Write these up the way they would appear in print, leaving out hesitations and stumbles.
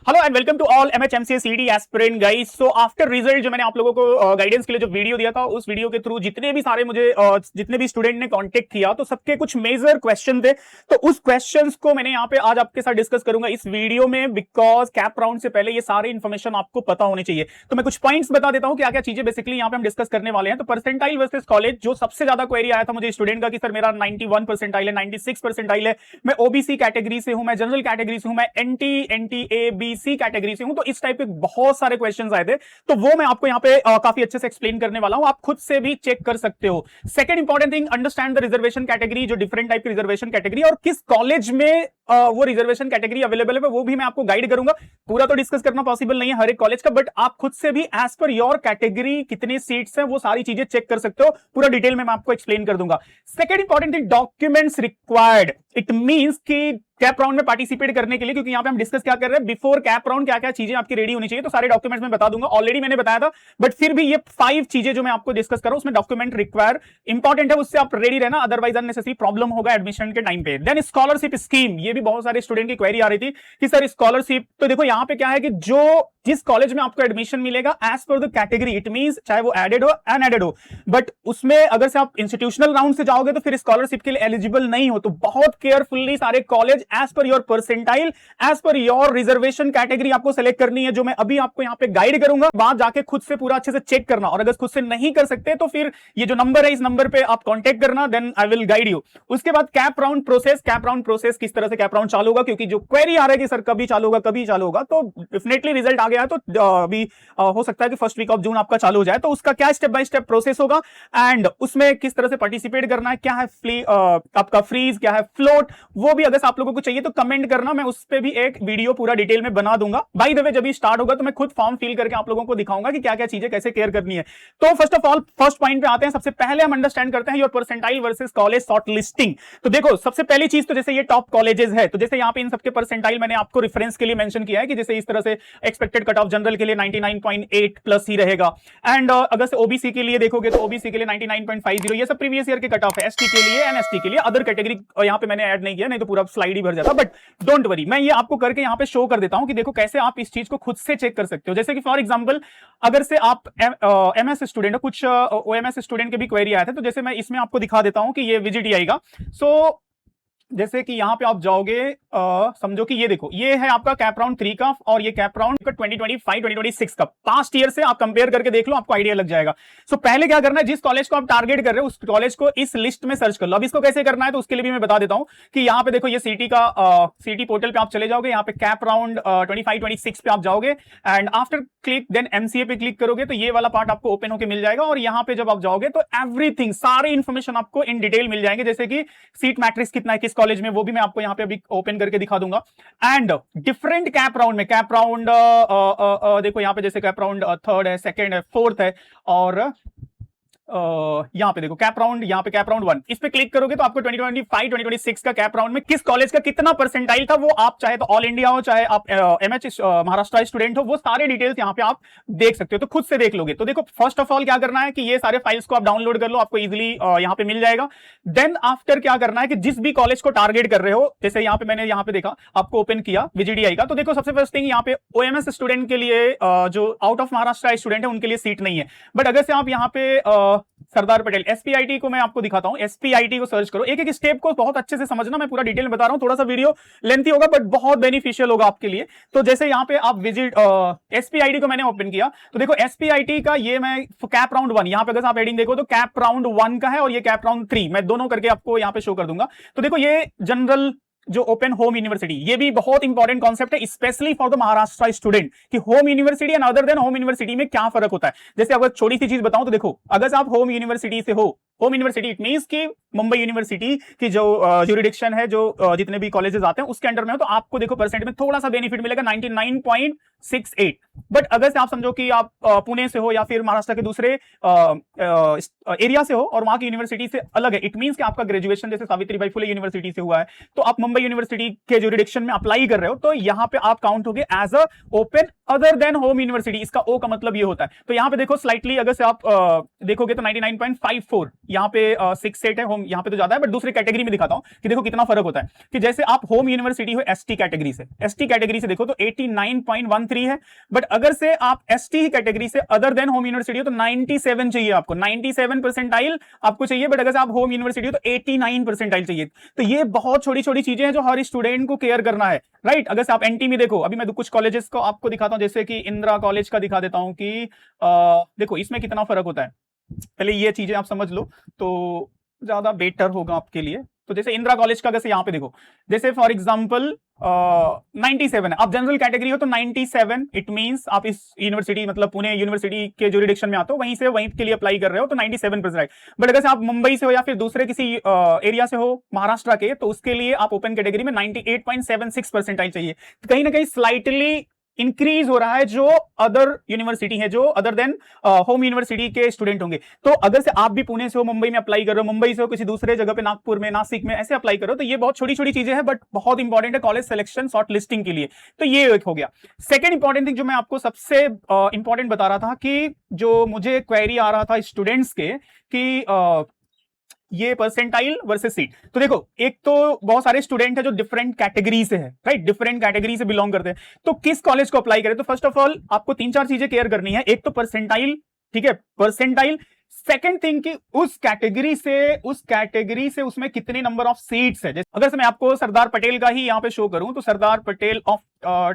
Hello and welcome to all MHMC CD aspirant guys. So after result जो मैंने आप लोगों को गाइडेंस के लिए जो वीडियो दिया था, उस वीडियो के थ्रू जितने भी सारे मुझे जितने भी स्टूडेंट ने कांटेक्ट किया, तो सबके कुछ मेजर क्वेश्चन थे। तो उस क्वेश्चंस को मैंने यहाँ पे आज आपके साथ डिस्कस करूंगा इस वीडियो में, बिकॉज कैप राउंड से पहले ये सारी इन्फॉर्मेशन आपको पता होनी चाहिए। तो मैं कुछ पॉइंट्स बता देता हूँ क्या क्या चीजें बेसिकली यहाँ पे हम डिस्कस करने वाले हैं। तो परसेंटाइल वर्सेस कॉलेज, जो सबसे ज्यादा क्वेरी आया था मुझे स्टूडेंट का कि सर मेरा 91 परसेंटाइल है, 96 परसेंटाइल है, मैं ओबीसी कैटेगरी से हूं, मैं जनरल कैटेगरी से हूं, मैं NT A B C category से हूं। तो इस टाइप के बहुत सारे क्वेश्चंस आए थे, तो वो मैं आपको यहाँ पे काफी अच्छे से एक्सप्लेन करने वाला हूं, आप खुद से भी चेक कर सकते हो। Second important thing, understand the reservation category, जो डिफरेंट टाइप की रिजर्वेशन कैटेगरी और किस कॉलेज में वो रिजर्वेशन कैटेगरी अवेलेबल है, वो भी मैं आपको गाइड करूंगा। पूरा तो डिस्कस करना पॉसिबल नहीं है हर एक कॉलेज का, बट आप खुद से भी एज पर योर कैटेगरी कितनी सीट्स हैं वो सारी चीजें चेक कर सकते हो। पूरा डिटेल में मैं आपको एक्सप्लेन कर दूंगा। Second important thing, documents required. It means कि कैप राउंड में पार्टिसिपेट करने के लिए, क्योंकि यहां पे हम डिस्कस क्या कर रहे हैं, बिफोर कैप राउंड क्या क्या चीजें आपकी रेडी होनी चाहिए, तो सारे डॉक्यूमेंट्स मैं बता दूंगा। ऑलरेडी मैंने बताया था, बट फिर भी ये 5 चीजें जो मैं आपको डिस्कस कर रहा हूं, उसमें डॉक्यूमेंट रिक्वायर इंपॉर्टेंट है, उससे आप रेडी रहना, अदरवाइज अननेसेसरी प्रॉब्लम होगा एडमिशन के टाइम पे। देन स्कॉलरशिप स्कीम, ये भी बहुत सारे स्टूडेंट की क्वेरी आ रही थी कि सर स्कॉलरशिप। तो देखो यहां पे क्या है कि जिस कॉलेज में आपको एडमिशन मिलेगा as per the category, it means चाहे वो एडेड हो अनएडेड हो, बट उसमें अगर से आप इंस्टीट्यूशनल राउंड से जाओगे तो फिर स्कॉलरशिप के लिए एलिजिबल नहीं हो। तो बहुत केयरफुली सारे college as per your percentile, as per your reservation category आपको सेलेक्ट करनी है, जो मैं अभी आपको यहाँ पे गाइड करूंगा। बात जाके खुद से पूरा अच्छे से चेक करना, और अगर खुद से नहीं कर सकते तो फिर ये जो नंबर है, इस नंबर पे आप कॉन्टेक्ट करना, then I will guide you. उसके बाद CAP round process, CAP round process किस तरह से कैप राउंड चालू होगा, क्योंकि जो क्वेरी आ रहा है कि सर कभी चालू होगा, कभी चालू होगा, तो डेफिनेटली रिजल्ट आ गया तो अभी हो सकता है कि फर्स्ट वीक ऑफ जून आपका चालू हो जाए। तो उसका क्या स्टेप बाय स्टेप प्रोसेस होगा एंड उसमें किस तरह से पार्टिसिपेट करना है, क्या है आपका फ्रीज, क्या है फ्लोट, वो भी अगर आप लोगों को चाहिए तो कमेंट करना, मैं उस पर भी एक वीडियो पूरा डिटेल में बना दूंगा। बाय द वे जब भी स्टार्ट होगा तो मैं खुद फॉर्म फिल करके आप लोगों को दिखाऊंगा कि क्या क्या चीजें कैसे केयर करनी है। तो first of all first point पे आते हैं। सबसे पहले हम अंडरस्टैंड करते हैं your percentile versus college short listing. तो देखो सबसे पहली चीज, तो जैसे ये टॉप कॉलेजेस है, तो जैसे यहाँ पे इन सबके परसेंटाइल मैंने आपको रेफरेंस के लिए मेंशन किया है कि जैसे इस तरह से एक्सपेक्टेड कट ऑफ जनरल के लिए 99.8 प्लस ही रहेगा, एंड अगर से ओबीसी के लिए देखोगे तो ओबीसी के लिए 99.50, ये सब प्रीवियस ईयर के कट ऑफ है। एसटी के लिए, एनएसटी के लिए, अदर कैटेगरी यहाँ पे मैंने ऐड नहीं किया, नहीं तो पूरा स्लाइड ही भर जाता, बट डोंट वरी, मैं ये आपको करके यहाँ पे शो कर देता हूं कि देखो कैसे आप इस चीज को खुद से चेक कर सकते हो। जैसे कि फॉर एग्जांपल अगर से आप एमएस स्टूडेंट हो, कुछ ओएमएस स्टूडेंट के भी क्वेरी आया था, तो जैसे मैं इसमें आपको दिखा देता हूं कि ये विजिट आएगा। सो जैसे कि यहां पे आप जाओगे, समझो कि ये देखो, ये है आपका कैप राउंड 3 का, और ये कैप राउंड 2025-2026 का। पास्ट ईयर से आप कंपेयर करके देख लो, आपको आइडिया लग जाएगा। सो पहले क्या करना है, जिस कॉलेज को आप टारगेट कर रहे हो उस कॉलेज को इस लिस्ट में सर्च कर लो। अब इसको कैसे करना है तो उसके लिए भी मैं बता देता हूं कि यहाँ पे देखो, ये सिटी का सिटी पोर्टल पे आप चले जाओगे, यहाँ पे कैप राउंड 25-26 पे आप जाओगे, and after click then MCA पे क्लिक करोगे तो ये वाला पार्ट आपको ओपन होकर मिल जाएगा। और यहाँ पे जब आप जाओगे तो एवरीथिंग, सारी इंफॉर्मेशन आपको इन डिटेल मिल जाएंगे, जैसे कि सीट मैट्रिक्स कितना है किस कॉलेज में, वो भी मैं आपको यहाँ पे अभी ओपन करके दिखा दूंगा। एंड डिफरेंट कैप राउंड में, कैप राउंड देखो यहाँ पे जैसे कैप राउंड 3rd है, 2nd है, 4th है, और यहाँ पे देखो कैप राउंड, यहाँ पे कैप राउंड 1, इस पे क्लिक करोगे तो आपको 2025-2026 का कैप राउंड में किस कॉलेज का कितना परसेंटाइल था, वो आप चाहे तो ऑल इंडिया हो, चाहे आप एमएच महाराष्ट्र स्टूडेंट हो, वो सारे डिटेल्स यहाँ पे आप देख सकते हो, तो खुद से देख लोगे। तो देखो फर्स्ट ऑफ ऑल क्या करना है कि ये सारे फाइल्स को आप डाउनलोड कर लो, आपको इजिली यहाँ पे मिल जाएगा। देन आफ्टर क्या करना है कि जिस भी कॉलेज को टारगेट कर रहे हो, जैसे यहाँ पे मैंने यहाँ पे देखा आपको ओपन किया विजिडीआई का, तो देखो सबसे फर्स्ट थिंग यहाँ पे ओएमएस स्टूडेंट के लिए जो आउट ऑफ महाराष्ट्र स्टूडेंट है उनके लिए सीट नहीं है। बट अगर से आप यहाँ पे सरदार पटेल एसपीआईटी को मैं आपको दिखाता हूं, एसपीआईटी को सर्च करो, एक एक स्टेप को बहुत अच्छे से समझना, मैं पूरा डिटेल में बता रहा हूं, थोड़ा सा वीडियो लेंथी होगा बट बहुत बेनिफिशियल होगा आपके लिए। तो जैसे यहाँ पे आप विजिट एसपीआईटी को मैंने ओपन किया, तो देखो एसपीआईटी का ये मैं कैप राउंड 1, यहाँ पे अगर आप हेडिंग देखो तो कैप राउंड 1 का है, और ये कैप राउंड 3, मैं दोनों करके आपको यहाँ पे शो कर दूंगा। तो देखो ये जनरल जो ओपन होम यूनिवर्सिटी, ये भी बहुत इंपॉर्टेंट कॉन्सेप्ट है specially for the Maharashtra student, कि home university and other than home university में क्या फर्क होता है। जैसे अगर छोटी सी चीज बताऊं तो देखो, अगर आप होम यूनिवर्सिटी से हो, होम यूनिवर्सिटी इट मींस कि मुंबई यूनिवर्सिटी की जो ज्यूरिडिक्शन है, जो जितने भी कॉलेजेस आते हैं उसके अंडर में हो, तो आपको देखो परसेंट में थोड़ा सा बेनिफिट मिलेगा 99.68। बट अगर से आप समझो कि आप पुणे से हो या फिर महाराष्ट्र के दूसरे एरिया से हो और वहां की यूनिवर्सिटी से अलग है, इट मींस कि आपका ग्रेजुएशन जैसे सावित्रीबाई फुले यूनिवर्सिटी से हुआ है, तो आप मुंबई यूनिवर्सिटी के ज्यूरिडिक्शन में अप्लाई कर रहे हो, तो यहां पे आप काउंट होगे as a open other than home university, इसका ओ का मतलब ये होता है। तो यहाँ पे देखो स्लाइटली अगर से आप देखोगे तो 99.54 यहाँ पे 68 है होम, यहाँ पे तो ज्यादा है, बट दूसरी कैटेगरी में दिखाता हूँ कि देखो कितना फर्क होता है। कि जैसे आप होम यूनिवर्सिटी हो एसटी कैटेगरी से, एसटी कैटेगरी से देखो तो 89.13 है, बट अगर से आप एसटी कैटेगरी से अदर देन होम यूनिवर्सिटी हो तो 97 चाहिए आपको, 97 परसेंटाइल आपको चाहिए, बट अगर से आप होम यूनिवर्सिटी हो तो 89 परसेंटाइल चाहिए। तो ये बहुत छोटी छोटी चीजें हैं जो हर स्टूडेंट को केयर करना है, राइट। अगर से आप एनटी में देखो, अभी मैं कुछ कॉलेजेस को आपको दिखाता हूं, जैसे कि इंदिरा कॉलेज का दिखा देता हूं कि देखो इसमें कितना फर्क होता है। पहले ये चीजें आप समझ लो तो ज्यादा बेटर होगा आपके लिए। तो जैसे इंदिरा कॉलेज का जैसे यहाँ पे देखो, जैसे फॉर एग्जांपल 97 है, आप जनरल कैटेगरी हो तो 97, इट मींस आप इस यूनिवर्सिटी मतलब पुणे यूनिवर्सिटी के जुरिडिक्शन में आते हो, वहीं से वहीं के लिए अप्लाई कर रहे हो तो 97%। बट अगर आप मुंबई से हो या फिर दूसरे किसी एरिया से हो महाराष्ट्र के, तो उसके लिए आप ओपन कैटेगरी में 98.76 परसेंटाइल चाहिए। तो कहीं ना कहीं स्लाइटली इंक्रीज हो रहा है जो अदर यूनिवर्सिटी है, जो अदर देन होम यूनिवर्सिटी के स्टूडेंट होंगे। तो अगर से आप भी पुणे से हो मुंबई में अप्लाई कर रहे हो, मुंबई से हो किसी दूसरे जगह पे नागपुर में नासिक में ऐसे अप्लाई करो, तो ये बहुत छोटी छोटी चीजें हैं बट बहुत इंपॉर्टेंट है कॉलेज सिलेक्शन शॉर्ट लिस्टिंग के लिए। तो ये एक हो गया। सेकेंड इंपॉर्टेंट थिंग जो मैं आपको सबसे इंपॉर्टेंट बता रहा था कि जो मुझे क्वेरी आ रहा था स्टूडेंट्स के कि ये परसेंटाइल वर्सेस सीट। तो देखो एक तो बहुत सारे स्टूडेंट है जो डिफरेंट कैटेगरी से है, राइट, डिफरेंट कैटेगरी से बिलोंग करते हैं। तो किस कॉलेज को अप्लाई करें? तो फर्स्ट ऑफ ऑल आपको 3-4 चीजें केयर करनी है। एक तो परसेंटाइल, ठीक है, परसेंटाइल। सेकंड थिंग कि उस कैटेगरी से उसमें कितने नंबर ऑफ सीट्स है। अगर से मैं आपको सरदार पटेल का ही यहाँ पे शो करूं तो सरदार पटेल ऑफ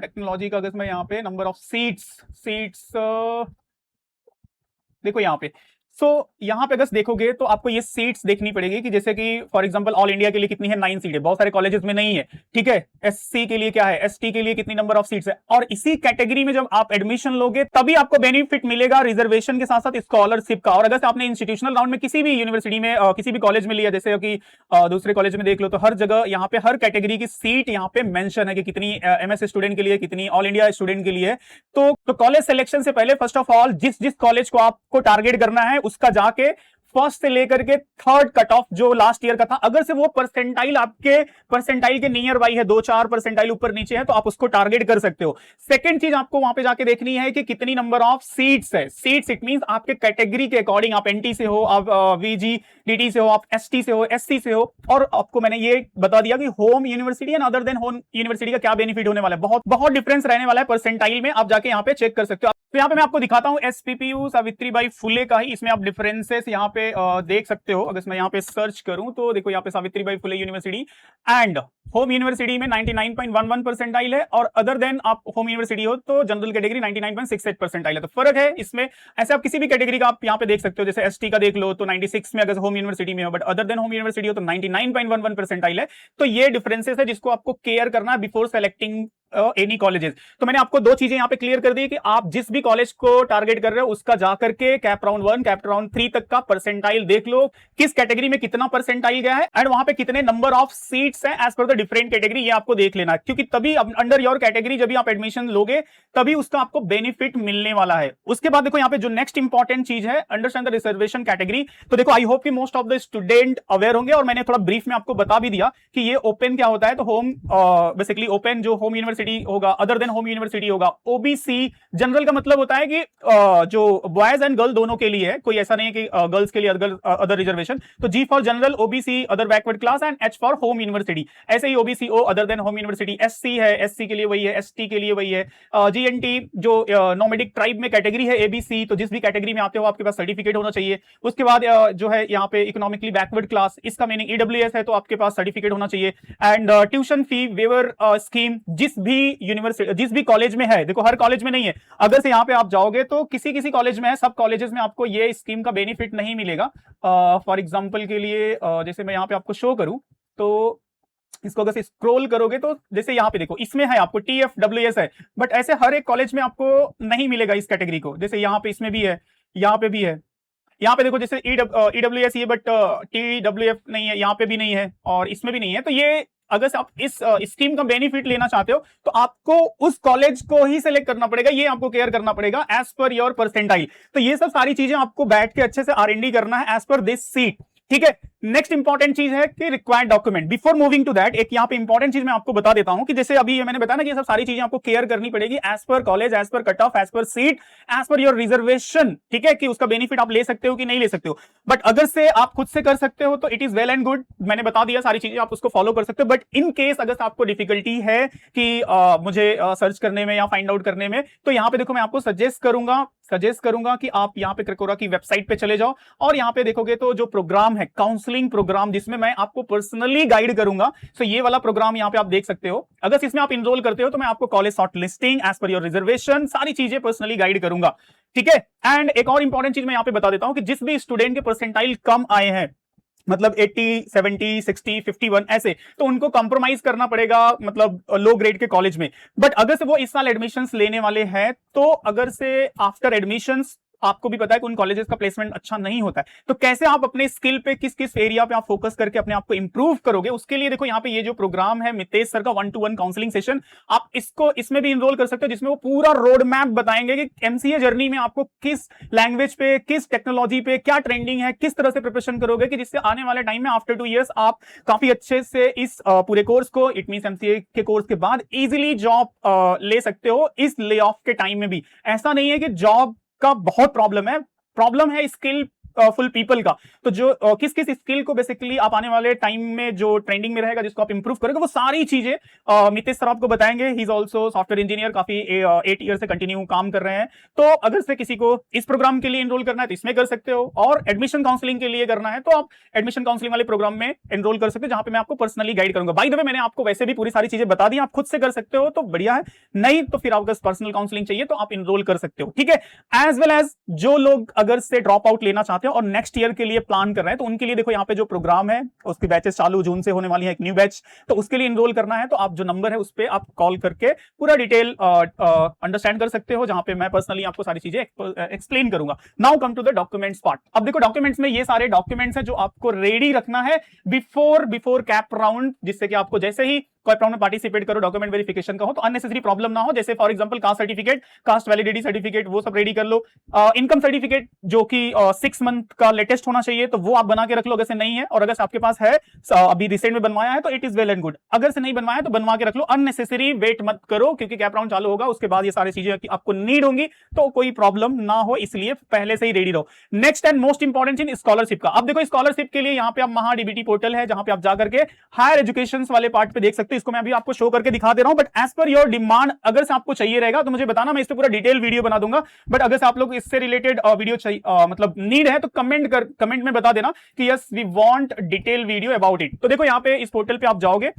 टेक्नोलॉजी का अगर मैं यहाँ पे नंबर ऑफ सीट्स देखो यहाँ पे, यहाँ पे अगर देखोगे तो आपको ये सीट्स देखनी पड़ेगी कि जैसे कि फॉर एग्जांपल ऑल इंडिया के लिए कितनी है, 9 सीट है, बहुत सारे कॉलेजेस में नहीं है, ठीक है। एससी के लिए क्या है, एसटी के लिए कितनी नंबर ऑफ सीट्स है, और इसी कैटेगरी में जब आप एडमिशन लोगे तभी आपको बेनिफिट मिलेगा रिजर्वेशन के साथ साथ स्कॉलरशिप का। और अगर आपने इंस्टीट्यूशनल राउंड में किसी भी यूनिवर्सिटी में किसी भी कॉलेज में लिया, जैसे कि दूसरे कॉलेज में देख लो, तो हर जगह यहाँ पे हर कैटेगरी की सीट यहाँ पे मेंशन है कि कितनी एमएस स्टूडेंट के लिए, कितनी ऑल इंडिया स्टूडेंट के लिए। तो कॉलेज सिलेक्शन से पहले फर्स्ट ऑफ ऑल जिस कॉलेज को आपको टारगेट करना है उसका जाके फर्स्ट से लेकर के थर्ड कट ऑफ जो लास्ट ईयर का था, अगर से वो परसेंटाइल आपके परसेंटाइल के नियर बाई है, 2-4 परसेंटाइल ऊपर नीचे है, तो आप उसको टारगेट कर सकते हो। सेकंड चीज आपको वहां पे जाके देखनी है कि कितनी नंबर ऑफ सीट्स है। सीट्स इट मींस आपके कैटेगरी के अकॉर्डिंग, आप एनटी से हो, आप वीजी डीटी से हो, आप एसटी से हो, एससी से हो। और आपको मैंने ये बता दिया कि home university and other than home university का क्या बेनिफिट होने वाला है। बहुत बहुत डिफरेंस रहने वाला है परसेंटाइल में, आप जाके यहाँ पे चेक कर सकते हो। तो यहाँ पे मैं आपको दिखाता हूं एसपीपीयू सावित्रीबाई फुले का ही, इसमें आप डिफरेंसेस यहाँ पे देख सकते हो। अगर मैं यहाँ पे सर्च करूं तो देखो यहाँ पे Savitribai Phule university and home university में 99.11 परसेंटाइल है, और अदर देन आप होम यूनिवर्सिटी हो तो जनरल कैटेगरी 99.68 परसेंटाइल है। तो फर्क है इसमें। ऐसे आप किसी भी कैटेगरी का आप यहाँ पे देख सकते हो, जैसे एसटी का देख लो तो 96 में अगर होम यूनिवर्सिटी में हो, but other than home university हो तो 99.11 परसेंटाइल है। तो ये डिफरेंसेस है जिसको आपको केयर करना है बिफोर सेलेक्टिंग एनी कॉलेजेस। तो मैंने आपको 2 चीजें यहाँ पे क्लियर कर दी कि आप जिस भी कॉलेज को टारगेट कर रहे हो उसका जाकर के कैप राउंड 1 कैप राउंड 3 तक का परसेंटाइल देख लो, किस कैटेगरी में कितना परसेंटाइल गया है एंड वहां पे कितने नंबर ऑफ सीट्स हैं as per the different category, ये आपको देख लेना है। क्योंकि तभी अंडर योर कैटेगरी जब भी आप एडमिशन लोगे तभी उसका आपको बेनिफिट मिलने वाला है। उसके बाद देखो यहाँ पे जो नेक्स्ट इंपॉर्टेंट चीज है, अंडरस्टैंड द रिजर्वेशन कैटेगरी। तो देखो आई होप कि most of the student aware होंगे, और मैंने थोड़ा ब्रीफ में आपको बता भी दिया कि ये ओपन क्या होता है। तो होम बेसिकली ओपन जो होम यूनिवर्सिटी होगा, अदर देन होम यूनिवर्सिटी होगा। ओबीसी जनरल का मतलब होता है कि जो बॉयज एंड गर्ल दोनों के लिए है, कोई ऐसा नहीं है कि गर्ल्स के लिए अदर रिजर्वेशन। तो G for general, OBC other backward class and H for home university. ऐसे ही OBC O other than home university. SC है, एससी के लिए वही है, एसटी के लिए वही है। जीएनटी जो नोमैडिक ट्राइब में कैटेगरी है एबीसी, तो जिस भी कैटेगरी में आते हो आपके पास सर्टिफिकेट होना चाहिए। उसके बाद जो है यहाँ पे इकोनॉमिकली बैकवर्ड क्लास, इसका मीनिंग ईडब्ल्यूएस है, तो आपके पास सर्टिफिकेट होना चाहिए। And tuition fee waiver scheme जिस भी यूनिवर्सिटी जिस भी कॉलेज में है, देखो हर कॉलेज में नहीं है, अगर से यहाँ पे आप जाओगे तो किसी किसी कॉलेज में है, सब कॉलेजेस में आपको ये स्कीम का बेनिफिट नहीं मिलेगा। फॉर एग्जांपल के लिए जैसे मैं यहाँ पे आपको शो करूं तो इसको अगर स्क्रॉल करोगे तो जैसे यहाँ पे देखो इसमें है आपको TFWS है, बट ऐसे हर एक कॉलेज में आपको नहीं मिलेगा इस कैटेगरी को। जैसे यहाँ पे इसमें भी है, यहाँ पे भी है, यहाँ पे देखो जैसे EWS ये, बट TWF नहीं है, यहाँ पे भी नहीं है और इसमें भी नहीं है। तो ये अगर आप इस स्कीम का बेनिफिट लेना चाहते हो तो आपको उस कॉलेज को ही सिलेक्ट करना पड़ेगा, ये आपको केयर करना पड़ेगा एज पर योर परसेंटाइल। तो ये सब सारी चीजें आपको बैठ के अच्छे से R&D करना है एज पर दिस सीट, ठीक है। नेक्स्ट इंपॉर्टेंट चीज है कि required document. Before moving to that, एक यहाँ पे इंपॉर्टेंट चीज मैं आपको बता देता हूं कि जैसे अभी मैंने बताया ना कि ये सब सारी चीजें आपको केयर करनी पड़ेगी as per college, as per cut off, as per seat, as per your reservation, ठीक है, कि उसका बेनिफिट आप ले सकते हो कि नहीं ले सकते हो। बट अगर से आप खुद से कर सकते हो तो it is well and good, मैंने बता दिया सारी चीजें, आप उसको फॉलो कर सकते हो। बट इन केस अगर आपको डिफिकल्टी है कि मुझे सर्च करने में या फाइंड आउट करने में, तो यहाँ पे देखो मैं आपको सजेस्ट करूंगा कि आप यहाँ पे क्रकोरा की वेबसाइट पे चले जाओ और यहाँ पे देखोगे तो जो प्रोग्राम है, काउंसलिंग प्रोग्राम, जिसमें मैं आपको पर्सनली गाइड करूंगा, सो ये वाला प्रोग्राम यहाँ पे आप देख सकते हो। अगर इसमें आप इनरोल करते हो तो मैं आपको college short listing, as per your reservation, सारी चीजें पर्सनली गाइड करूंगा, ठीक है। एंड एक और इंपॉर्टेंट चीज मैं यहाँ पे बता देता हूं कि जिस भी स्टूडेंट के परसेंटाइल कम आए हैं, मतलब 80, 70, 60, 51 ऐसे, तो उनको कॉम्प्रोमाइज करना पड़ेगा, मतलब लो ग्रेड के कॉलेज में। बट अगर से वो इस साल एडमिशंस लेने वाले हैं, तो अगर से आफ्टर एडमिशंस आपको भी पता है कि उन कॉलेजेस का प्लेसमेंट अच्छा नहीं होता है, तो कैसे आप अपने स्किल पे किस किस एरिया पे आप फोकस करके अपने आप को इंप्रूव करोगे, उसके लिए देखो यहाँ पे ये जो प्रोग्राम है मितेश सर का 1-to-1 काउंसलिंग सेशन, आप इसको इसमें भी इनरोल कर सकते हो, जिसमें वो पूरा रोड मैप बताएंगे कि एमसीए जर्नी में आपको किस लैंग्वेज पे, किस टेक्नोलॉजी पे क्या ट्रेंडिंग है, किस तरह से प्रिपरेशन करोगे कि जिससे आने वाले टाइम में आफ्टर 2 years आप काफी अच्छे से इस पूरे कोर्स को, इट मींस एमसीए के कोर्स के बाद इजीली जॉब ले सकते हो इस ले ऑफ के टाइम में भी। ऐसा नहीं है कि जॉब का बहुत प्रॉब्लम है स्किल फुल पीपल का, तो जो किस किस स्किल को बेसिकली आप आने वाले टाइम में जो ट्रेंडिंग में रहेगा, जिसको आप इंप्रूव करोगे, वो सारी चीजें मितेश सर आपको बताएंगे। He is also software engineer, काफी 8 ईयर से कंटिन्यू काम कर रहे हैं। तो अगर से किसी को इस प्रोग्राम के लिए एनरोल करना है तो इसमें कर सकते हो, और एडमिशन काउंसलिंग के लिए करना है तो आप एडमिशन काउंसलिंग वाले प्रोग्राम में एनरोल कर सकते हो, जहां पे मैं आपको पर्सनली गाइड करूंगा। बाय द वे, मैंने आपको वैसे भी पूरी सारी चीजें बता दी, आप खुद से कर सकते हो तो बढ़िया है, नहीं तो फिर आपको पर्सनल काउंसलिंग चाहिए तो आप एनरोल कर सकते हो, ठीक है। एज वेल एज जो लोग अगर से ड्रॉप आउट लेना चाहते हो और नेक्स्ट ईयर के लिए प्लान कर रहे हैं, तो उनके लिए देखो यहाँ पे जो प्रोग्राम है उसकी बैचेस चालू जून से होने वाली है, एक न्यू बैच, तो उसके लिए एनरोल करना है तो आप जो नंबर है उस पे आप कॉल करके पूरा डिटेल अंडरस्टैंड कर सकते हो, जहां पे मैं पर्सनली आपको सारी चीजें एक्सप्लेन करूंगा। Now come to the documents part. अब देखो डॉक्यूमेंट्स में ये सारे डॉक्यूमेंट्स हैं जो आपको रेडी रखना है बिफोर कैप राउंड, जिससे कि आपको जैसे ही कोई राउंड में पार्टिसिपेट करो, डॉक्यूमेंट वेरिफिकेशन का हो, तो अननेसेसरी प्रॉब्लम ना हो। जैसे for example caste certificate, cast validity certificate, वो सब रेडी कर लो। इनकम सर्टिफिकेट जो कि 6 मंथ का लेटेस्ट होना चाहिए, तो वो आप बना के रख लो अगर से नहीं है, और अगर से आपके पास है अभी रिसेंट में बनवाया है तो it is well and good. अगर से नहीं बनवाया तो बनवा के रख लो, अननेसेसरी वेट मत करो, क्योंकि कैप राउंड चालू होगा उसके बाद ये सारी चीजें आपको नीड होंगी, तो कोई प्रॉब्लम ना हो, इसलिए पहले से ही रेडी रहो। नेक्स्ट एंड मोस्ट इंपॉर्टेंट चीज स्कॉलरशिप का। अब देखो स्कॉलरशिप के लिए यहाँ पे आप महाडीबीटी पोर्टल है, जहां पे आप जाकर के हायर एजुकेशन वाले पार्ट पे देख सकते हो। इसको मैं अभी आपको शो करके दिखा दे रहा हूं, but as per your demand अगर से आपको चाहिए रहेगा तो मुझे बताना, मैं इस पे पूरा डिटेल वीडियो बना दूंगा। बट अगर से आप लोग इससे रिलेटेड वीडियो चाहिए, मतलब नीड है, तो कमेंट में बता देना कि yes we want detail video about it. तो देखो यहाँ पे इस पोर्टल पे आप जाओगे,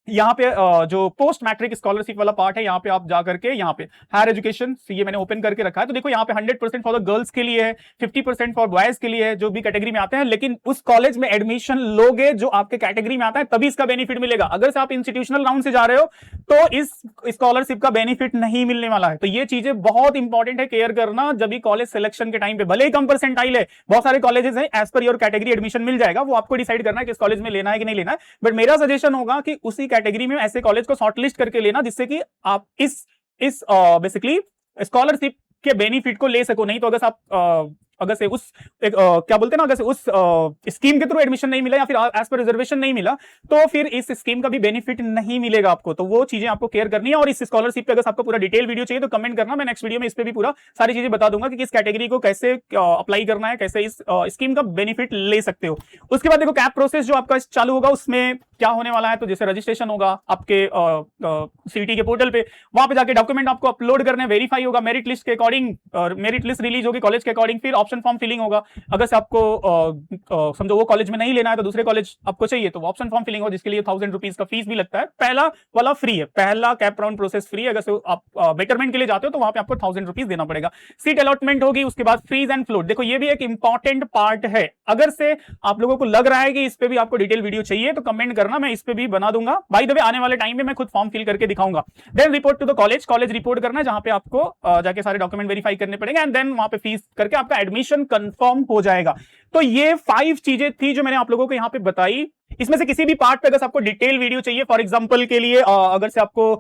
यहाँ पे जो पोस्ट मैट्रिक स्कॉलरशिप वाला पार्ट है, यहाँ पे आप जाकर के यहाँ पे हायर एजुकेशन, ये मैंने ओपन करके रखा है। तो देखो यहाँ पे 100% फॉर द गर्ल्स के लिए है, 50% फॉर बॉयज के लिए है, जो भी कैटेगरी में आते हैं। लेकिन उस कॉलेज में एडमिशन लोगे जो आपके कैटेगरी में आता है, तभी इसका बेनिफिट मिलेगा। अगर से आप इंस्टीट्यूशनल राउंड से जा रहे हो तो इस स्कॉलरशिप का बेनिफिट नहीं मिलने वाला है। तो ये चीजें बहुत इंपॉर्टेंट है केयर करना, जब भी कॉलेज सिलेक्शन के टाइम पे, भले ही कम परसेंटाइल है, बहुत सारे कॉलेजेस हैं, as per your category admission मिल जाएगा, वो आपको डिसाइड करना है कि इस कॉलेज में लेना है कि नहीं लेना है। बट मेरा सजेशन होगा कि उसी कैटेगरी में ऐसे कॉलेज को शॉर्टलिस्ट करके लेना, जिससे कि आप इस बेसिकली स्कॉलरशिप के बेनिफिट को ले सको। नहीं तो अगर आप अगर से उस क्या बोलते हैं ना, अगर से उस स्कीम के थ्रू एडमिशन नहीं मिला या फिर एज पर रिजर्वेशन नहीं मिला, तो फिर इस स्कीम का भी बेनिफिट नहीं मिलेगा आपको। तो वो चीजें आपको केयर करनी है। और इस स्कॉलरशिप पे अगर आपको पूरा डिटेल वीडियो चाहिए तो कमेंट करना, मैं नेक्स्ट वीडियो में इस पे भी पूरा सारी चीजें बता दूंगा कि किस कैटेगरी को कैसे अप्लाई करना है, कैसे इस स्कीम का बेनिफिट ले सकते हो। उसके बाद देखो कैप प्रोसेस जो आपका चालू होगा, उसमें क्या होने वाला है, तो जैसे रजिस्ट्रेशन होगा आपके सीटी के पोर्टल पे, वहां पे जाके डॉक्यूमेंट आपको अपलोड करने, वेरीफाई होगा मेरिट लिस्ट के अकॉर्डिंग, मेरिट लिस्ट रिलीज होगी कॉलेज के अकॉर्डिंग, फिर ऑप्शन फॉर्म फिलिंग होगा। अगर से आपको समझो वो कॉलेज में नहीं लेना है तो दूसरे कॉलेज आपको चाहिए, तो ऑप्शन फॉर्म फिलिंग हो, जिसके लिए 1000 रुपीज का फीस भी लगता है। पहला वाला फ्री है, पहला कैप राउंड प्रोसेस फ्री है। अगर से आप बेटरमेंट के लिए जाते हो तो वहां पे आपको 1000 रुपीज देना पड़ेगा। सीट अलॉटमेंट होगी, उसके बाद फ्रीज एंड फ्लोट। देखो ये भी एक इंपॉर्टेंट पार्ट है। अगर से आप लोगों को लग रहा है कि इस पे भी आपको डिटेल वीडियो चाहिए तो कमेंट करना, मैं इस पे भी बना दूंगा। बाय द वे आने वाले टाइम में मैं खुद फॉर्म फिल करके दिखाऊंगा। Then report to the college report करना है, जहां पे आपको जाके सारे डॉक्यूमेंट वेरीफाई करने पड़ेंगे, एंड देन वहां पे फीस करके आपका एडमिशन कंफर्म हो जाएगा। तो ये 5 चीजें थी जो मैंने आप लोगों को यहां पे बताई। इसमें से किसी भी पार्ट पे अगर आपको डिटेल वीडियो चाहिए, फॉर एग्जांपल के लिए अगर से आपको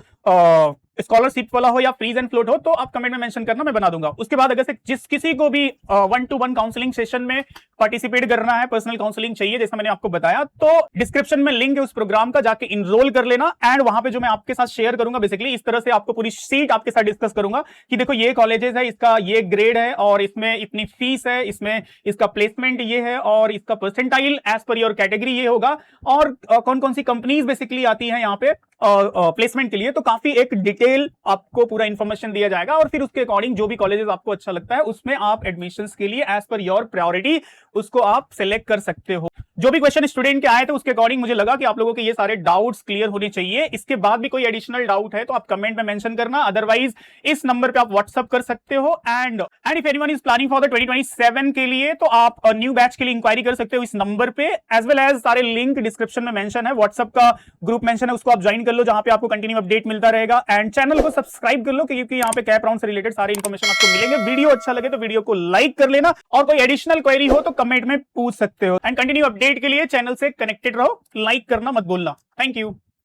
स्कॉलरशिप वाला हो या फ्रीज एंड फ्लोट हो तो आप कमेंट में मेंशन करना, मैं बना दूंगा। उसके बाद अगर से जिस किसी को भी 1-to-1 काउंसलिंग सेशन में पार्टिसिपेट करना है, पर्सनल काउंसलिंग चाहिए जैसा मैंने आपको बताया, तो डिस्क्रिप्शन में लिंक है उस प्रोग्राम का, जाके इनरोल कर लेना। एंड वहां पे जो मैं आपके साथ शेयर करूंगा, बेसिकली इस तरह से आपको पूरी सीट आपके साथ डिस्कस करूंगा कि देखो ये कॉलेजेस है, इसका ये ग्रेड है और इसमें इतनी फीस है, इसमें इसका प्लेसमेंट ये है और इसका percentile as per your category ये होगा, और कौन कौन सी कंपनीज बेसिकली आती है यहाँ पे प्लेसमेंट के लिए। तो काफी एक डिटेल आपको पूरा इंफॉर्मेशन दिया जाएगा और फिर उसके अकॉर्डिंग जो भी कॉलेजेस आपको अच्छा लगता है उसमें आप एडमिशंस के लिए एज पर योर प्रायोरिटी उसको आप सिलेक्ट कर सकते हो। जो भी क्वेश्चन स्टूडेंट के आए थे उसके अकॉर्डिंग मुझे लगा कि आप लोगों के ये सारे डाउट्स क्लियर होने चाहिए। इसके बाद भी कोई एडिशनल डाउट है तो आप कमेंट में मेंशन करना, अदरवाइज इस नंबर पे आप व्हाट्सअप कर सकते हो। And if anyone is planning for the 2027 के लिए तो आप न्यू बैच के लिए इंक्वायरी कर सकते हो इस नंबर पे, एज वेल एज सारे लिंक डिस्क्रिप्शन में मेंशन है, व्हाट्सअप का ग्रुप मेंशन है, उसको आप ज्वाइन कर लो जहां पे आपको कंटिन्यू अपडेट मिलता रहेगा। एंड चैनल को सब्सक्राइब कर लो क्योंकि यहाँ पे कैप राउंड से रिलेटेड सारे इंफॉर्मेशन आपको मिलेंगे। वीडियो अच्छा लगे तो वीडियो को लाइक कर लेना और कोई एडिशनल क्वेरी हो तो कमेंट में पूछ सकते हो। एंड कंटिन्यू अपडेट के लिए चैनल से कनेक्टेड रहो, लाइक करना मत भूलना। Thank you.